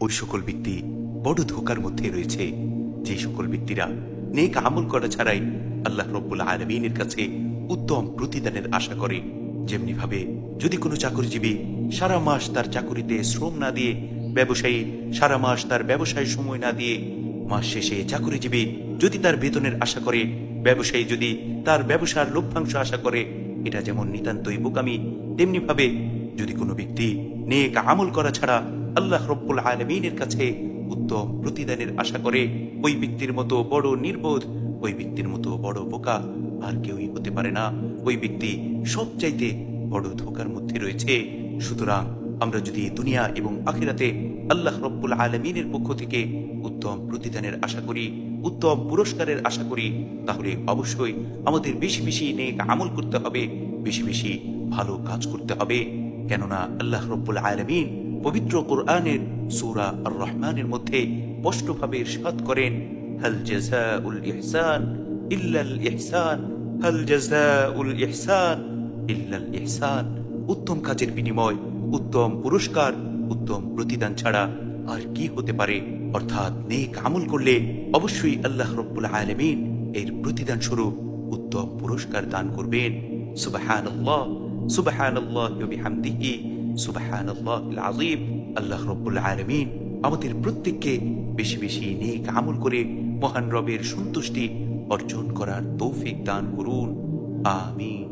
ওই সকল ব্যক্তি বড় ধোঁকার মধ্যে রয়েছে যে সকল ব্যক্তিরা নেক আমল করা ছাড়াই আল্লাহ রব্বুল আলামিনের কাছে উত্তম প্রতিদানের আশা করে। যেমনি ভাবে যদি কোনো চাকরিজীবী সারা মাস তার চাকরিতে শ্রম না দিয়ে, ব্যবসায়ী সারা মাস তার ব্যবসায় সময় না দিয়ে, মাস শেষে চাকরিজীবী যদি তার বেতনের আশা করে, ব্যবসায়ী যদি তার ব্যবসার লভ্যাংশ আশা করে, এটা যেমন নিতান্তই বোকামি, তেমনি ভাবে যদি কোনো ব্যক্তি নেক আমল করা ছাড়া আল্লাহ রব্বুল আলামিনের কাছে উত্তম প্রতিদানের আশা করে, ওই ব্যক্তির মতো বড় নির্বোধ, ওই ব্যক্তির মতো বড় বোকা আর কেউই হতে পারে না। ওই ব্যক্তি সবচাইতে বড় ধোঁকার মধ্যে রয়েছে। সুতরাং আমরা যদি দুনিয়া এবং আখিরাতে আল্লাহ রব্বুল আলামিনের পক্ষ থেকে উত্তম প্রতিদানের আশা করি, উত্তম পুরস্কারের আশা করি, তাহলে অবশ্যই আমাদের বেশি বেশি নেক আমল করতে হবে, বেশি বেশি ভালো কাজ করতে হবে। কেননা আল্লাহ রব্বুল আলামিন পবিত্র কোরআনের সূরা আর রহমানের মধ্যে স্পষ্টভাবে ইরশাদ করেন, হাল জাযাউল ইহসান ইল্লাল ইহসান, হাল জাযাউল ইহসান ইল্লাল ইহসান। উত্তম কাজের বিনিময়, উত্তম পুরস্কার, উত্তম প্রতিদান ছাড়া আর কি হতে পারে? অর্থাৎ নেক আমল করলে অবশ্যই আল্লাহ রব্বুল আলামিন এর প্রতিদান স্বরূপ উত্তম পুরস্কার দান করবেন। সুবহানাল্লাহ, সুবহানাল্লাহি ওয়া বিহামদিহি, সুবহানাল্লাহিল আযীম। আল্লাহ রব্বুল আলামিন আমাদের প্রত্যেককে বেশি বেশি নেক আমল করে মহান রবের সন্তুষ্টি অর্জন করার তৌফিক দান করুন। আমিন।